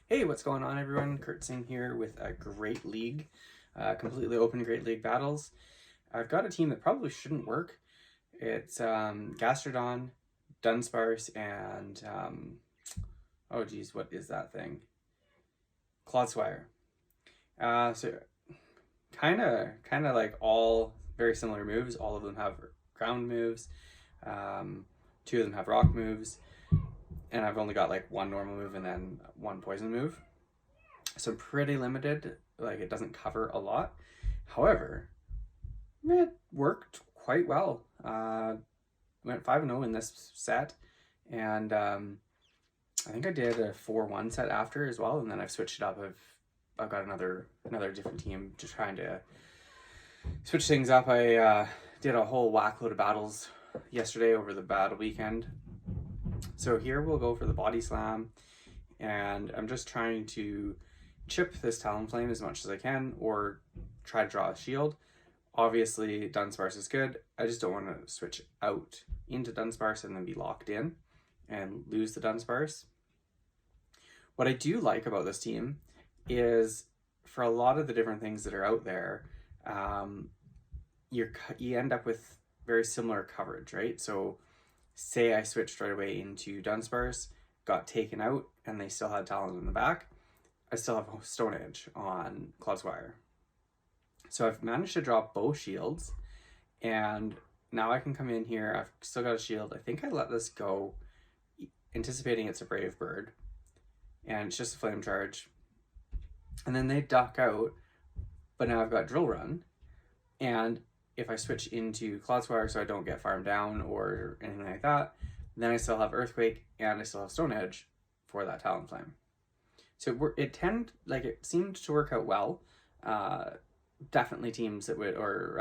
Hey, what's going on, everyone? Kurt Singh here with a great league, completely open Great League battles. I've got a team that probably shouldn't work. It's Gastrodon, Dunsparce, and oh geez, what is that thing? Clodswire. So kind of like all very similar moves. All of them have ground moves. Two of them have rock moves, and I've only got like one normal move and then one poison move. So pretty limited, like it doesn't cover a lot. However, it worked quite well. Went 5-0 in this set, and I think I did a 4-1 set after as well, and then I've switched it up. I've got another different team just trying to switch things up. I did a whole whack load of battles yesterday over the battle weekend. So here we'll go for the body slam, and I'm just trying to chip this Talonflame as much as I can, or try to draw a shield. Obviously, Dunsparce is good. I just don't want to switch out into Dunsparce and then be locked in and lose the Dunsparce. What I do like about this team is, for a lot of the different things that are out there, you end up with very similar coverage, right? So say I switched right away into Dunsparce, got taken out, and they still had Talon in the back, I still have Stone Edge on Clodswire. So I've managed to drop both shields, and now I can come in here. I've still got a shield. I think I let this go, anticipating it's a Brave Bird, and it's just a Flame Charge. And then they duck out, but now I've got Drill Run, and if I switch into Clodswire so I don't get farmed down or anything like that, then I still have Earthquake and I still have Stone Edge for that Talonflame. So it seemed to work out well. Definitely teams that would, or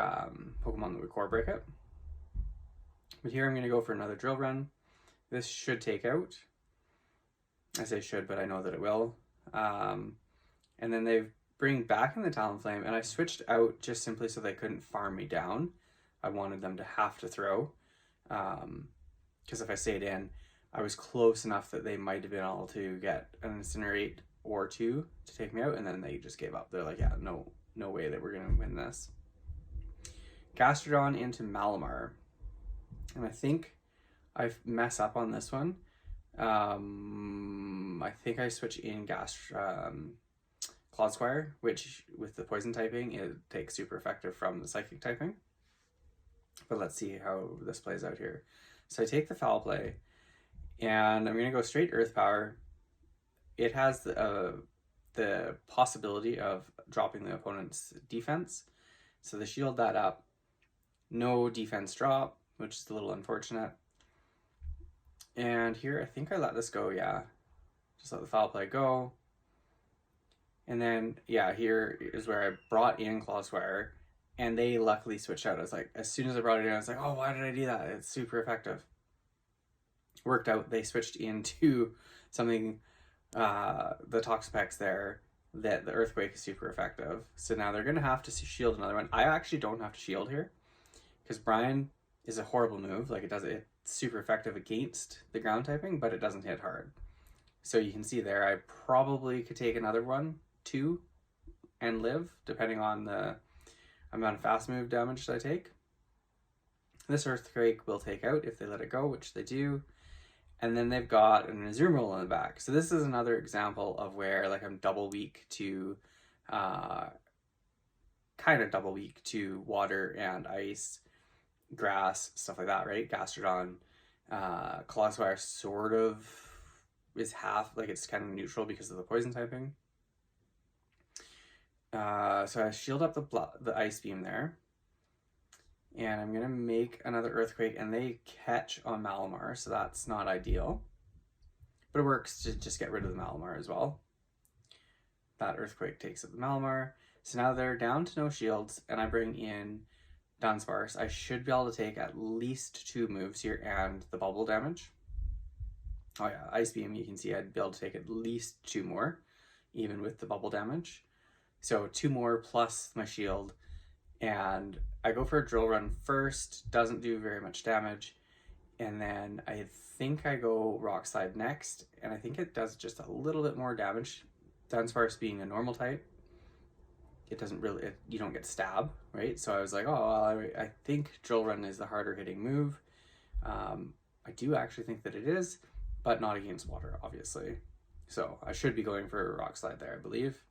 Pokemon that would core break it. But here I'm going to go for another Drill Run. This should take out. I say should, but I know that it will. And then they bring back in the Talonflame, and I switched out just simply so they couldn't farm me down. I wanted them to have to throw. Because if I stayed in, I was close enough that they might have been able to get an Incinerate or two to take me out, and then they just gave up. They're like, yeah, no way that we're going to win this. Gastrodon into Malamar. And I think I mess up on this one. I think I switch in Clodswire, which with the poison typing, it takes super effective from the psychic typing. But let's see how this plays out here. So I take the Foul Play, and I'm going to go straight Earth Power. It has the possibility of dropping the opponent's defense, so they shield that up. No defense drop, which is a little unfortunate. And here I think I let this go, yeah. Just let the Foul Play go. And then, yeah, here is where I brought in Clodswire, and they luckily switched out. I was like, as soon as I brought it in, I was like, oh, why did I do that? It's super effective. Worked out. They switched into something, the Toxapex there, that the Earthquake is super effective. So now they're going to have to shield another one. I actually don't have to shield here, because Brian is a horrible move. Like, it's super effective against the ground typing, but it doesn't hit hard. So you can see there, I probably could take another one, 2, and live, depending on the amount of fast move damage that I take. This Earthquake will take out if they let it go, which they do. And then they've got an Azumarill in the back. So this is another example of where, like, I'm double weak to, kind of double weak to water and ice, grass, stuff like that, right? Gastrodon, Clodswire sort of is half, like, it's kind of neutral because of the poison typing. So I shield up the Ice Beam there. And I'm going to make another Earthquake, and they catch on Malamar, so that's not ideal. But it works to just get rid of the Malamar as well. That Earthquake takes out the Malamar. So now they're down to no shields, and I bring in Dunsparce. I should be able to take at least 2 moves here and the bubble damage. Oh yeah, Ice Beam, you can see I'd be able to take at least 2 more, even with the bubble damage. So 2 more plus my shield, and I go for a Drill Run first, doesn't do very much damage, and then I think I go Rock Slide next, and I think it does just a little bit more damage Dunsparce being a normal type, it doesn't really, you don't get stab, right? So I was like, oh, well, I think Drill Run is the harder hitting move. I do actually think that it is, but not against water, obviously. So I should be going for Rock Slide there, I believe.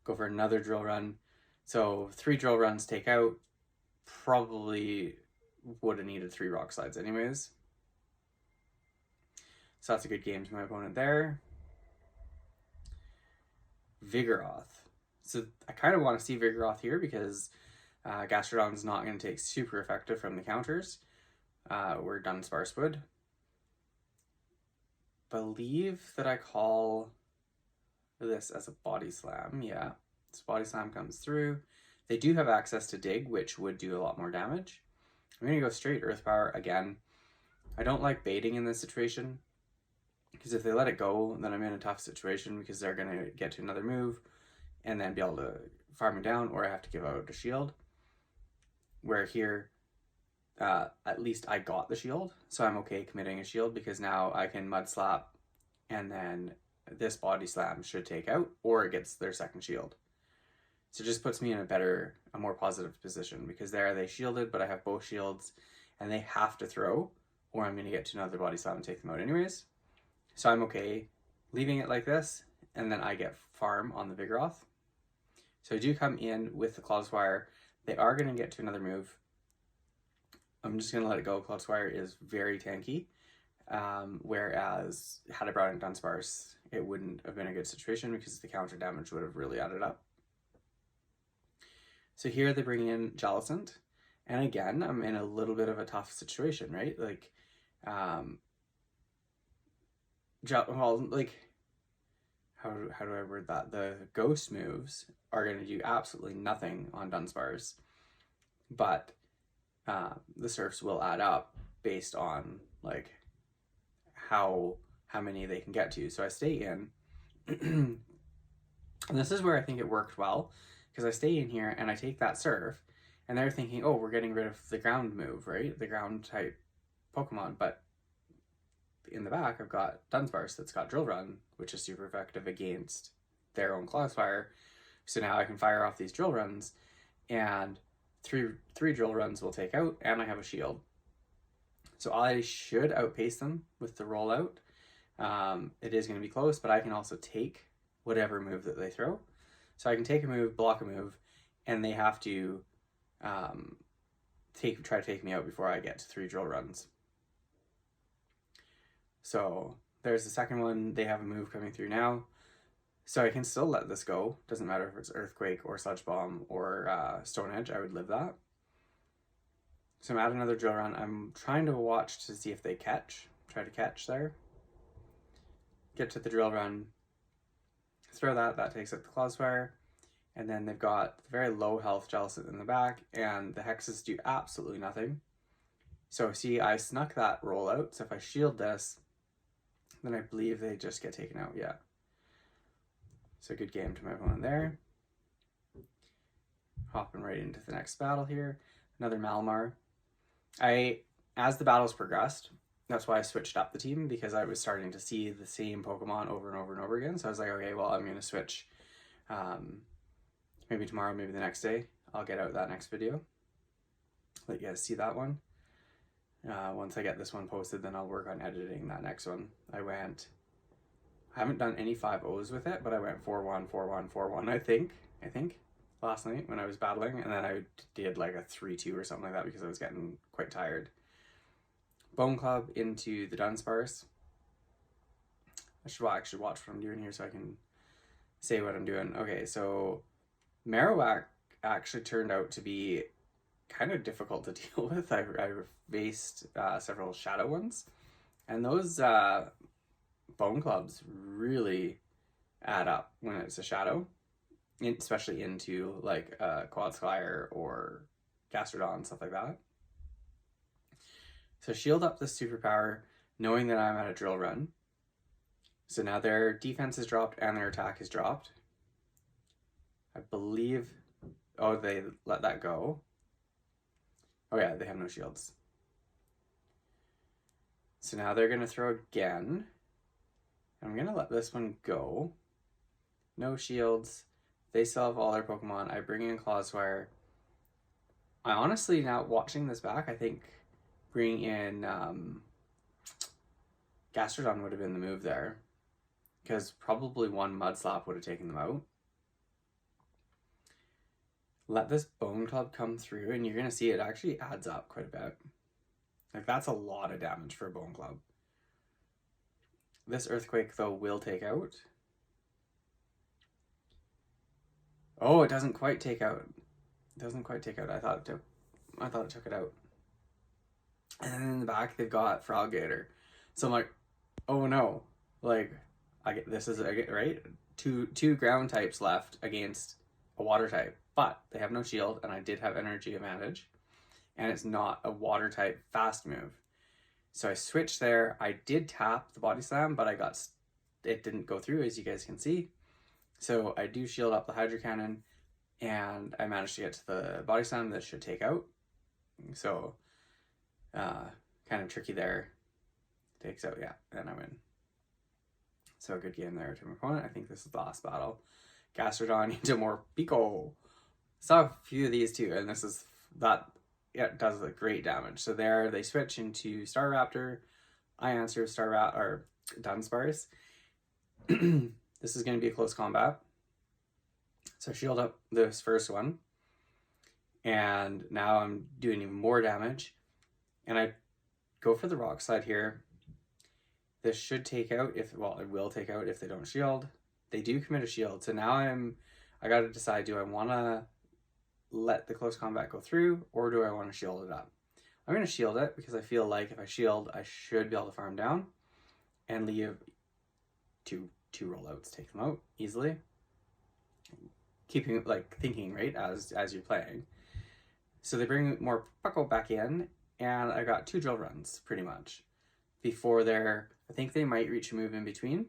Go for another Drill Run. So 3 Drill Runs take out. Probably would have needed 3 Rock Slides anyways. So that's a good game to my opponent there. Vigoroth. So I kind of want to see Vigoroth here because Gastrodon's not going to take super effective from the counters. Where Dunsparce would. Believe that I call this as a Body Slam. Yeah, this Body Slam comes through. They do have access to Dig, which would do a lot more damage. I'm going to go straight Earth Power again. I don't like baiting in this situation, because if they let it go, then I'm in a tough situation because they're going to get to another move and then be able to farm me down, or I have to give out a shield. Where here, at least I got the shield, so I'm okay committing a shield because now I can Mud Slap and then this Body Slam should take out, or it gets their second shield. So it just puts me in a more positive position because there they shielded, but I have both shields and they have to throw or I'm going to get to another Body Slam and take them out anyways. So I'm okay leaving it like this, and then I get farm on the Vigoroth. So I do come in with the Clodswire. They are going to get to another move. I'm just going to let it go. Clodswire is very tanky, whereas had I brought in Dunsparce, it wouldn't have been a good situation because the counter damage would have really added up. So here they bring in Jellicent, and again, I'm in a little bit of a tough situation, right? Like, how do I word that? The ghost moves are going to do absolutely nothing on Dunsparce, but the surfs will add up based on like how many they can get to. So I stay in, and this is where I think it worked well, because I stay in here and I take that surf, and they're thinking, oh, we're getting rid of the ground move, right? The ground type Pokemon, but in the back I've got Dunsparce that's got Drill Run, which is super effective against their own Clodsfire. So now I can fire off these Drill Runs, and three Drill Runs will take out, and I have a shield. So I should outpace them with the rollout. It is going to be close, but I can also take whatever move that they throw. So I can take a move, block a move, and they have to try to take me out before I get to 3 Drill Runs. So there's the second one. They have a move coming through now. So I can still let this go. Doesn't matter if it's Earthquake or Sludge Bomb or Stone Edge. I would live that. So I'm at another Drill Run. I'm trying to watch to see if they catch. Try to catch there. Get to the Drill Run. Throw that. That takes out the Clodsfire. And then they've got very low health Jellicent in the back. And the Hexes do absolutely nothing. So see, I snuck that rollout. So if I shield this, then I believe they just get taken out. Yeah. So good game to my opponent there. Hopping right into the next battle here. Another Malamar. As the battles progressed, that's why I switched up the team, because I was starting to see the same Pokemon over and over and over again. So I was like, okay, well, I'm going to switch. Maybe tomorrow, maybe the next day, I'll get out that next video. Let you guys see that one. Once I get this one posted, then I'll work on editing that next one. I haven't done any 5-0s with it, but I went 4-1, 4-1, 4-1, I think, last night when I was battling, and then I did like a 3-2 or something like that because I was getting quite tired. Bone Club into the Dunsparce. I should actually watch what I'm doing here so I can say what I'm doing. Okay, so Marowak actually turned out to be kind of difficult to deal with. I faced several shadow ones, and those Bone Clubs really add up when it's a shadow, especially into like Quadsfire or Gastrodon, stuff like that. So shield up this superpower, knowing that I'm at a Drill Run. So now their defense is dropped and their attack is dropped. I believe, oh, they let that go. Oh yeah, they have no shields. So now they're going to throw again. I'm going to let this one go. No shields. They still have all their Pokemon. I bring in Clawswire. I honestly, now watching this back, I think bringing in Gastrodon would have been the move there. Because probably one Mud Slap would have taken them out. Let this Bone Club come through, and you're going to see it actually adds up quite a bit. Like, that's a lot of damage for a Bone Club. This Earthquake, though, will take out. Oh, it doesn't quite take out. It doesn't quite take out. I thought it took it out. And then in the back, they've got Froggator. So I'm like, oh no. Like, this is, right? Two ground types left against a water type. But they have no shield, and I did have energy advantage. And it's not a water type fast move. So I switched there. I did tap the Body Slam, but it didn't go through, as you guys can see. So I do shield up the Hydro Cannon, and I managed to get to the Body Slam that should take out. So kind of tricky there. Takes out, yeah, and I win. So a good game there to my opponent. I think this is the last battle. Gastrodon into more Pico. Saw a few of these too, and this is that. Yeah, it does great damage. So there, they switch into Staraptor. I answer or Dunsparce. This is going to be a close combat. So shield up this first one. And now I'm doing even more damage. And I go for the Rock Slide here. This should take out it will take out if they don't shield. They do commit a shield. So now I got to decide, do I want to let the close combat go through, or do I want to shield it up? I'm going to shield it because I feel like if I shield, I should be able to farm down and leave two rollouts, take them out easily. Keeping, like, thinking, right, as you're playing. So they bring more Puckle back in, and I got 2 drill runs, pretty much. Before I think they might reach a move in between,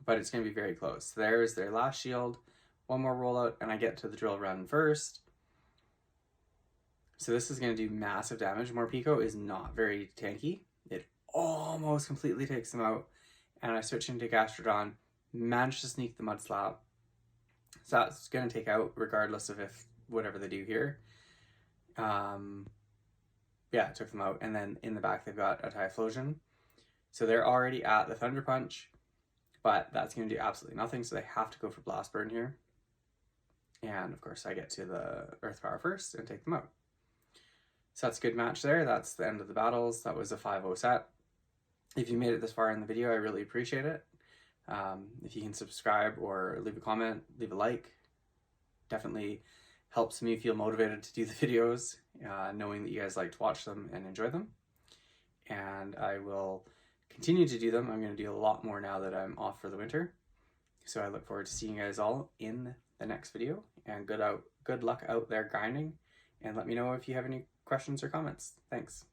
but it's going to be very close. There's their last shield, one more rollout, and I get to the drill run first. So this is going to do massive damage. Morpeko is not very tanky. It almost completely takes them out. And I switch into Gastrodon, manage to sneak the Mud Slap. So that's going to take out regardless of whatever they do here. Yeah, it took them out. And then in the back, they've got a Typhlosion. So they're already at the Thunder Punch, but that's going to do absolutely nothing. So they have to go for Blast Burn here. And of course, I get to the Earth Power first and take them out. So that's a good match there. That's the end of the battles. That was a 5-0 set. If you made it this far in the video, I really appreciate it. If you can subscribe or leave a comment, leave a like. Definitely helps me feel motivated to do the videos, knowing that you guys like to watch them and enjoy them. And I will continue to do them. I'm going to do a lot more now that I'm off for the winter. So I look forward to seeing you guys all in the next video. And good luck out there grinding. And let me know if you have any questions or comments. Thanks.